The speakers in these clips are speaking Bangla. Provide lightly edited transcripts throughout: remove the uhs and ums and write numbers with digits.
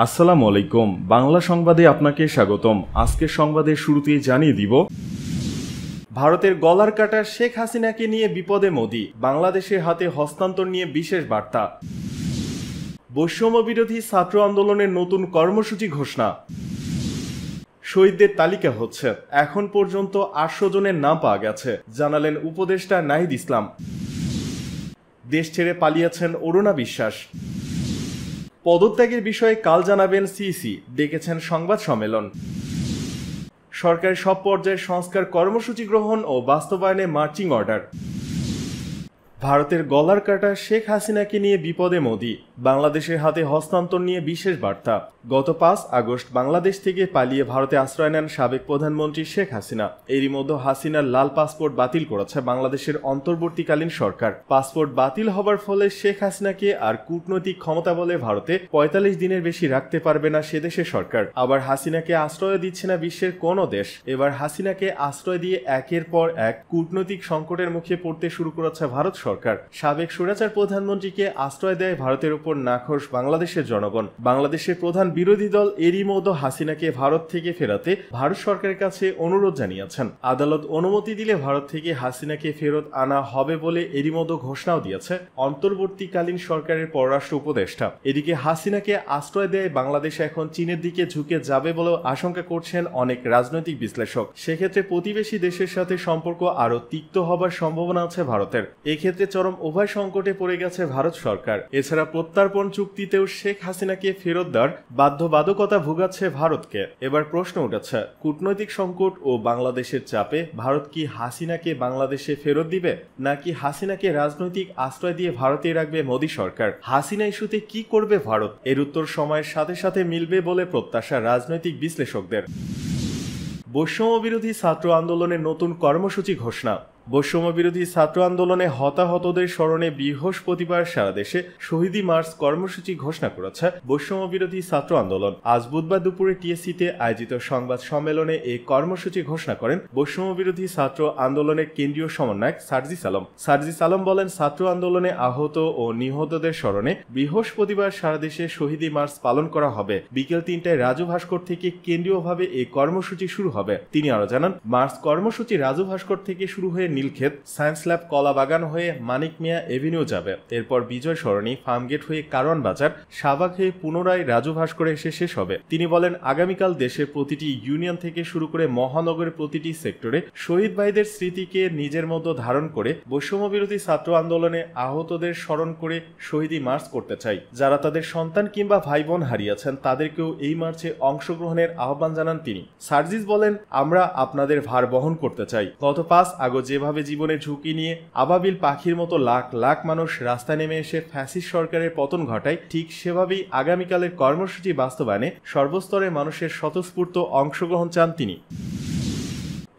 আসসালামু আলাইকুম। বাংলা সংবাদে আপনাকে স্বাগতম। আজকের সংবাদের শুরুতেই জানিয়ে দিব, ভারতের গলার কাটা শেখ হাসিনাকে নিয়ে বিপদে মোদি, বাংলাদেশের হাতে হস্তান্তর নিয়ে বিশেষ বার্তা। বৈষম্য বিরোধী ছাত্র আন্দোলনের নতুন কর্মসূচি ঘোষণা। শহীদদের তালিকা হচ্ছে, এখন পর্যন্ত 800 জনের নাম পাওয়া গেছে, জানালেন উপদেষ্টা নাহিদ ইসলাম। দেশ ছেড়ে পালিয়েছেন অরুণা বিশ্বাস। পদত্যাগের বিষয়ে কাল জানাবেন সিইসি, ডেকেছেন সংবাদ সম্মেলন। সরকারের সব পর্যায়ে সংস্কার কর্মসূচি গ্রহণ ও বাস্তবায়নে মার্চিং অর্ডার। ভারতের গলার কাটা শেখ হাসিনাকে নিয়ে বিপদে মোদি, বাংলাদেশের হাতে হস্তান্তর নিয়ে বিশেষ বার্তা। গত 5 আগস্ট বাংলাদেশ থেকে পালিয়ে ভারতে আশ্রয় নেন সাবেক প্রধানমন্ত্রী শেখ হাসিনা। এরই মধ্যে হাসিনার লাল পাসপোর্ট বাতিল করেছে বাংলাদেশের অন্তর্বর্তীকালীন সরকার। পাসপোর্ট বাতিল হবার ফলে শেখ হাসিনাকে আর কূটনৈতিক ক্ষমতা বলে ভারতে 45 দিনের বেশি রাখতে পারবে না সে দেশের সরকার। আবার হাসিনাকে আশ্রয় দিচ্ছে না বিশ্বের কোনো দেশ। এবার হাসিনাকে আশ্রয় দিয়ে একের পর এক কূটনৈতিক সংকটের মুখে পড়তে শুরু করেছে ভারত সরকার। সাবেক স্বৈরাচার প্রধানমন্ত্রীকে আশ্রয় দেয় ভারতের উপর নাখোশ বাংলাদেশের জনগণ। বাংলাদেশের প্রধান বিরোধী দল এরই মধ্যে হাসিনাকে ভারত থেকে ফেরাতে ভারত সরকারের কাছে অনুরোধ জানিয়েছেন। আদালত অনুমতি দিলে ভারত থেকে হাসিনাকে ফেরত আনা হবে বলে এরই মধ্যে ঘোষণাও দিয়েছে অন্তর্বর্তীকালীন সরকারের পররাষ্ট্র উপদেষ্টা। এদিকে হাসিনাকে আশ্রয় দেয় বাংলাদেশ এখন চীনের দিকে ঝুঁকে যাবে বলেও আশঙ্কা করছেন অনেক রাজনৈতিক বিশ্লেষক। সেক্ষেত্রে প্রতিবেশী দেশের সাথে সম্পর্ক আরও তিক্ত হবার সম্ভাবনা আছে ভারতের। এক্ষেত্রে চরম উভয় সংকটে পড়ে গেছে ভারত সরকার। এছাড়া প্রত্যর্পণ চুক্তিতেও শেখ হাসিনাকে ফেরত দেওয়ার বাধ্যবাধকতা ভোগাচ্ছে ভারতকে। এবার প্রশ্ন উঠেছে, কূটনৈতিক সংকট ও বাংলাদেশের চাপে ভারত কি হাসিনাকে বাংলাদেশে ফেরত দিবে, নাকি হাসিনাকে রাজনৈতিক আশ্রয় দিয়ে ভারতে রাখবে মোদী সরকার? হাসিনা ইস্যুতে কি করবে ভারত? এর উত্তর সময়ের সাথে সাথে মিলবে বলে প্রত্যাশা রাজনৈতিক বিশ্লেষকদের। বৈষম্য বিরোধী ছাত্র আন্দোলনের নতুন কর্মসূচি ঘোষণা। বৈষম্য বিরোধী ছাত্র আন্দোলনে হতাহতদের স্মরণে বৃহস্পতিবার সারা দেশে শহীদি মার্চ কর্মসূচি ঘোষণা করেছে বৈষম্য বিরোধী ছাত্র আন্দোলন। আজ বুধবার দুপুরে টিএসসিতে আয়োজিত সংবাদ সম্মেলনে এই কর্মসূচি ঘোষণা করেন বৈষম্য বিরোধী ছাত্র আন্দোলনের কেন্দ্রীয় সমন্বয়ক সার্জিস আলম। সার্জিস আলম বলেন, ছাত্র আন্দোলনে আহত ও নিহতদের স্মরণে বৃহস্পতিবার সারা দেশে শহীদি মার্চ পালন করা হবে। বিকেল 3টায় রাজু ভাস্কর থেকে কেন্দ্রীয়ভাবে এই কর্মসূচি শুরু হবে। তিনি আরো জানান, মার্চ কর্মসূচি রাজু ভাস্কর থেকে শুরু হয়ে নীলক্ষেত, সায়েন্স ল্যাব, কলা বাগান হয়ে মানিক মিয়া এভিনিউ যাবে। এরপর বিজয় সরণি, ফার্মগেট হয়ে কারওয়ান বাজার, শাহবাগ হয়ে পুনরায় রাজু ভাস্করে এসে শেষ হবে। তিনি বলেন, আগামীকাল দেশের প্রতিটি ইউনিয়ন থেকে শুরু করে মহানগরের প্রতিটি সেক্টরে শহীদ ভাইদের স্মৃতিকে নিজের মধ্যে ধারণ করে বৈষম্য বিরোধী ছাত্র আন্দোলনে আহতদের স্মরণ করে শহীদি মার্চ করতে চাই। যারা তাদের সন্তান কিংবা ভাই বোন হারিয়েছেন তাদেরকেও এই মার্চে অংশগ্রহণের আহ্বান জানান তিনি। সার্জিস বলেন, আমরা আপনাদের ভার বহন করতে চাই। গত 5 আগস্ট যেভাবে জীবনের ঝুঁকি নিয়ে আবাবিল পাখির মতো লাখ লাখ মানুষ রাস্তায় নেমে এসে ফ্যাসিস্ট সরকারের পতন ঘটায়, ঠিক সেভাবেই আগামীকালের কর্মসূচি বাস্তবায়নে সর্বস্তরের মানুষের স্বতঃস্ফূর্ত অংশগ্রহণ চান তিনি।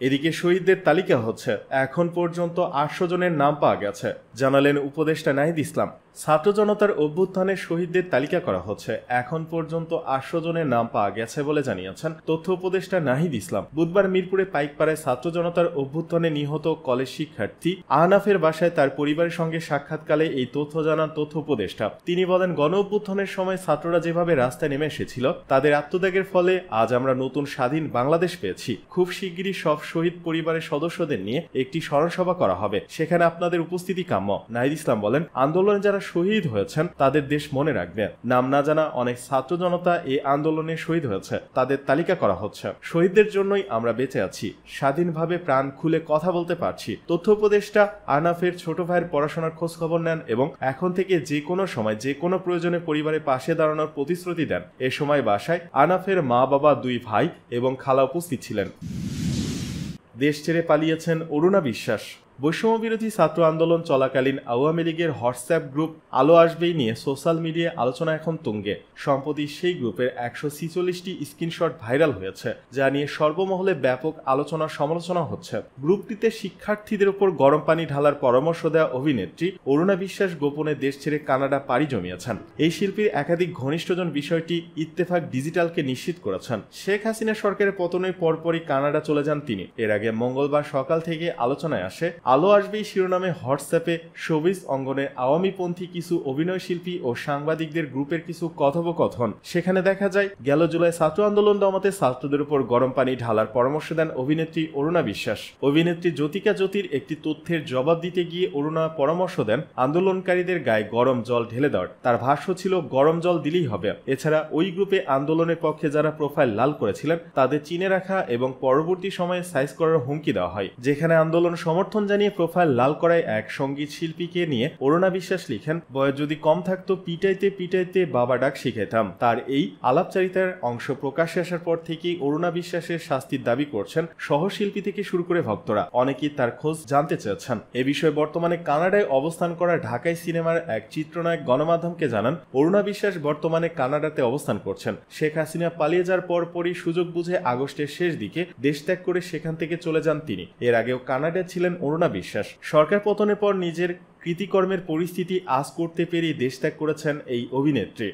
এদিকে শহীদদের তালিকা হচ্ছে, এখন পর্যন্ত 800 জনের নাম পাওয়া গেছে, জানালেন উপদেষ্টা নাহিদ ইসলাম। ছাত্র জনতার অভ্যুত্থানে শহীদদের তালিকা করা হচ্ছে, এখন পর্যন্ত 800 জনের নাম পাওয়া গেছে বলে জানিয়েছেন তথ্য উপদেষ্টা নাহিদ ইসলাম। বুধবার মিরপুরে পাইকপাড়ায় ছাত্র জনতার অভ্যুত্থানে নিহত কলেজ শিক্ষার্থী আহনাফের বাসায় তার পরিবারের সঙ্গে সাক্ষাৎকালে এই তথ্য জানান তথ্য উপদেষ্টা। তিনি বলেন, গণ অভ্যুত্থানের সময় ছাত্ররা যেভাবে রাস্তায় নেমে এসেছিল, তাদের আত্মত্যাগের ফলে আজ আমরা নতুন স্বাধীন বাংলাদেশ পেয়েছি। খুব শিগগিরই সব শহীদ পরিবারের সদস্যদের নিয়ে একটি স্মরণসভা করা হবে, সেখানে আপনাদের উপস্থিতি কাম্য। নাহিদ ইসলাম বলেন, আন্দোলনে যারা শহীদ হয়েছেন তাদের দেশ মনে রাখবে। নাম না জানা অনেক ছাত্র জনতা এই আন্দোলনে শহীদ হয়েছে, তাদের তালিকা করা হচ্ছে। শহীদদের জন্যই আমরা বেঁচে আছি, স্বাধীনভাবে প্রাণ খুলে কথা বলতে পারছি। তথ্য উপদেষ্টা আহনাফের ছোট ভাইয়ের পড়াশোনার খোঁজ খবর নেন এবং এখন থেকে যে কোনো সময় যে কোনো প্রয়োজনে পরিবারের পাশে দাঁড়ানোর প্রতিশ্রুতি দেন। এ সময় বাসায় আহনাফের মা, বাবা, 2 ভাই এবং খালা উপস্থিত ছিলেন। দেশ ছেড়ে পালিয়েছেন অরুণা বিশ্বাস। বৈষম্য বিরোধী ছাত্র আন্দোলন চলাকালীন আওয়ামী লীগের হোয়াটসঅ্যাপ গ্রুপ আলো আসবেই নিয়ে সোশ্যাল মিডিয়ায় আলোচনা এখন তুঙ্গে। সম্প্রতি সেই গ্রুপের 146টি স্ক্রিনশট ভাইরাল হয়েছে, যা নিয়ে সর্বমহলে ব্যাপক আলোচনা সমালোচনা হচ্ছে। গ্রুপটিতে শিক্ষার্থীদের উপর গরম পানি ঢালার পরামর্শ দেওয়া অভিনেত্রী অরুণা বিশ্বাস গোপনে দেশ ছেড়ে কানাডা পাড়ি জমিয়েছেন। এই শিল্পীর একাধিক ঘনিষ্ঠজন বিষয়টি ইত্তেফাক ডিজিটালকে নিশ্চিত করেছেন। শেখ হাসিনা সরকারের পতনের পরপরই কানাডা চলে যান তিনি। এর আগে মঙ্গলবার সকাল থেকে আলোচনায় আসে আলো আসবেই শিরোনামে হোয়াটসঅ্যাপে শোবিজ অঙ্গনে আওয়ামীপন্থী কিছু অভিনয়শিল্পী ও সাংবাদিকদের গ্রুপের কিছু কথোপকথন। সেখানে দেখা যায় গেল জুলাই ছাত্র আন্দোলন দমাতে ছাত্রদের উপর গরম পানি ঢালার পরামর্শ দেন অভিনেত্রী অরুণা বিশ্বাস। অভিনেত্রী জ্যোতিকা জ্যোতির একটি তথ্যের জবাব দিতে গিয়ে অরুণা পরামর্শ দেন আন্দোলনকারীদের গায়ে গরম জল ঢেলে দেওয়ার। তার ভাষ্য ছিল গরম জল দিলেই হবে। এছাড়া ওই গ্রুপে আন্দোলনের পক্ষে যারা প্রোফাইল লাল করেছিলেন তাদের চিনে রাখা এবং পরবর্তী সময়ে সাইজ করার হুমকি দেওয়া হয়। যেখানে আন্দোলন সমর্থন জানিয়ে প্রোফাইল লাল করায় এক সঙ্গীত শিল্পীকে নিয়ে অরুণা বিশ্বাস লিখেন, বয়স যদি কম থাকতো পিটাইতে পিটাইতে বাবা ডাক শিখাইতাম। তার এই আলাপচারিতার অংশ প্রকাশ্যে আসার পর থেকেই অরুণা বিশ্বাসের শাস্তির দাবি করছেন সহশিল্পী থেকে শুরু করে ভক্তরা। অনেকেই তার খোঁজ জানতে চেয়েছেন। এ বিষয়ে বর্তমানে কানাডায় অবস্থান করা ঢাকাই সিনেমার এক চিত্রনায়ক গণমাধ্যমকে জানান, অরুণা বিশ্বাস বর্তমানে কানাডাতে অবস্থান করছেন। শেখ হাসিনা পালিয়ে যাওয়ার পরপরই সুযোগ বুঝে আগস্টের শেষ দিকে দেশ ত্যাগ করে সেখান থেকে চলে যান তিনি। এর আগেও কানাডায় ছিলেন অরুণা বিশ্বাস। সরকার পতনের পর নিজের কৃতিকর্মের পরিস্থিতি আজ করতে পেরিয়ে দেশ ত্যাগ করেছেন এই অভিনেত্রী।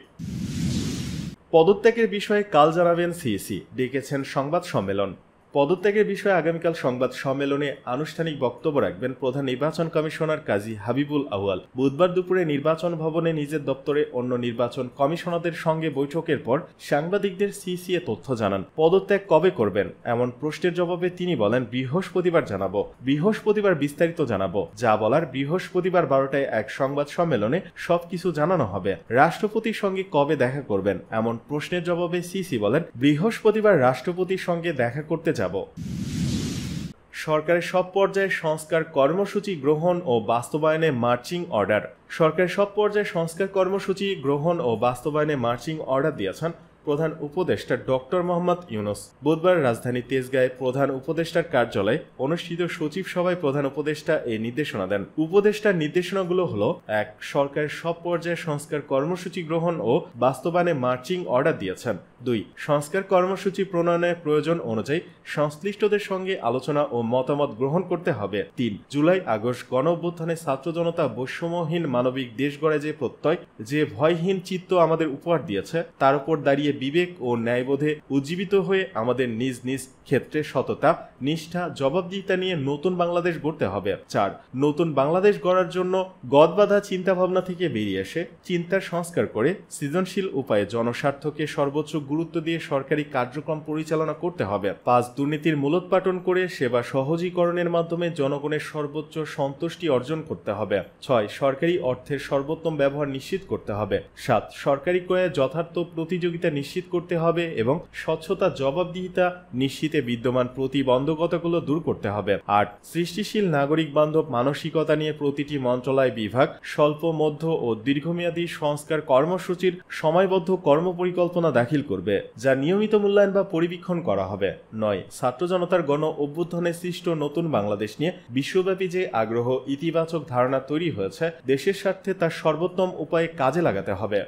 পদত্যাগের বিষয়ে কাল জানাবেন সিইসি, ডেকেছেন সংবাদ সম্মেলন। পদত্যাগের বিষয়ে আগামীকাল সংবাদ সম্মেলনে আনুষ্ঠানিক বক্তব্য রাখবেন প্রধান নির্বাচন কমিশনার কাজী হাবিবুল আউয়াল। বুধবার দুপুরে নির্বাচন ভবনে নিজের দপ্তরে অন্য নির্বাচন কমিশনারদের সঙ্গে বৈঠকের পর সাংবাদিকদের সিইসি এ তথ্য জানান। পদত্যাগ কবে করবেন এমন প্রশ্নের জবাবে তিনি বলেন, বৃহস্পতিবার জানাবো। বৃহস্পতিবার বিস্তারিত জানাবো। যা বলার বৃহস্পতিবার 12টায় এক সংবাদ সম্মেলনে সবকিছু জানানো হবে। রাষ্ট্রপতির সঙ্গে কবে দেখা করবেন এমন প্রশ্নের জবাবে সিইসি বলেন, বৃহস্পতিবার রাষ্ট্রপতির সঙ্গে দেখা করতে যাব। সরকারের সব পর্যায়ে সংস্কার কর্মসূচি গ্রহণ ও বাস্তবায়নে মার্চিং অর্ডার। সরকারের সব পর্যায়ে সংস্কার কর্মসূচি গ্রহণ ও বাস্তবায়নে মার্চিং অর্ডার দিয়েছেন প্রধান উপদেষ্টা ডক্টর মোহাম্মদ ইউনূস। বুধবার রাজধানী তেজগাঁয়ে প্রধান উপদেষ্টার কার্যালয়ে অনুষ্ঠিত সচিব সভায় প্রধান উপদেষ্টা এই নির্দেশনা দেন। উপদেষ্টার নির্দেশনাগুলো হলো: 1. সরকারের সব পর্যায়ে সংস্কার কর্মসূচি গ্রহণ ও বাস্তবায়নে মার্চিং অর্ডার দিয়েছেন। 2. সংস্কার কর্মসূচি প্রণয়নের প্রয়োজন অনুযায়ী সংশ্লিষ্টদের সঙ্গে আলোচনা ও মতামত গ্রহণ করতে হবে। 3. জুলাই আগস্ট গণ অভ্যুত্থানে ছাত্র জনতা বৈষম্যহীন মানবিক দেশ গড়ে যে প্রত্যয়, যে ভয়হীন চিত্ত আমাদের উপহার দিয়েছে, তার উপর দাঁড়িয়ে বিবেক ও ন্যায়বোধে উজ্জীবিত হয়ে আমাদের নিজ নিজ ক্ষেত্রে সততা, নিষ্ঠা, জবাবদিহিতা নিয়ে নতুন বাংলাদেশ গড়তে হবে। 4. নতুন বাংলাদেশ গড়ার জন্য গদবাঁধা চিন্তাভাবনা থেকে বেরিয়ে এসে চিন্তার সংস্কার করে সৃজনশীল উপায়ে জনস্বার্থকে সর্বোচ্চ গুরুত্ব দিয়ে সরকারি কার্যক্রম পরিচালনা করতে হবে। 5. দুর্নীতির মূলোৎপাটন করে সেবা সহজীকরণের মাধ্যমে জনগণের সর্বোচ্চ সন্তুষ্টি অর্জন করতে হবে। 6. সরকারি অর্থের সর্বোত্তম ব্যবহার নিশ্চিত করতে হবে। 7. সরকারি ক্রয়ে যথার্থ প্রতিযোগিতা নিশ্চিত করতে হবে এবং স্বচ্ছতা, জবাবদিহিতা নিশ্চিতে বিদ্যমান প্রতিবন্ধকতাগুলো দূর করতে হবে। 8. সৃষ্টিশীল নাগরিক বান্ধব মানসিকতা নিয়ে প্রতিটি মন্ত্রণালয় বিভাগ স্বল্প, মধ্য ও দীর্ঘমেয়াদী সংস্কার কর্মসূচির সময়বদ্ধ কর্মপরিকল্পনা দাখিল করবে, যা নিয়মিত মূল্যায়ন বা পরিবীক্ষণ করা হবে। 9. ছাত্র জনতার গণ অভ্যুত্থানে সৃষ্ট নতুন বাংলাদেশ নিয়ে বিশ্বব্যাপী যে আগ্রহ, ইতিবাচক ধারণা তৈরি হয়েছে, দেশের স্বার্থে তার সর্বোত্তম উপায়ে কাজে লাগাতে হবে।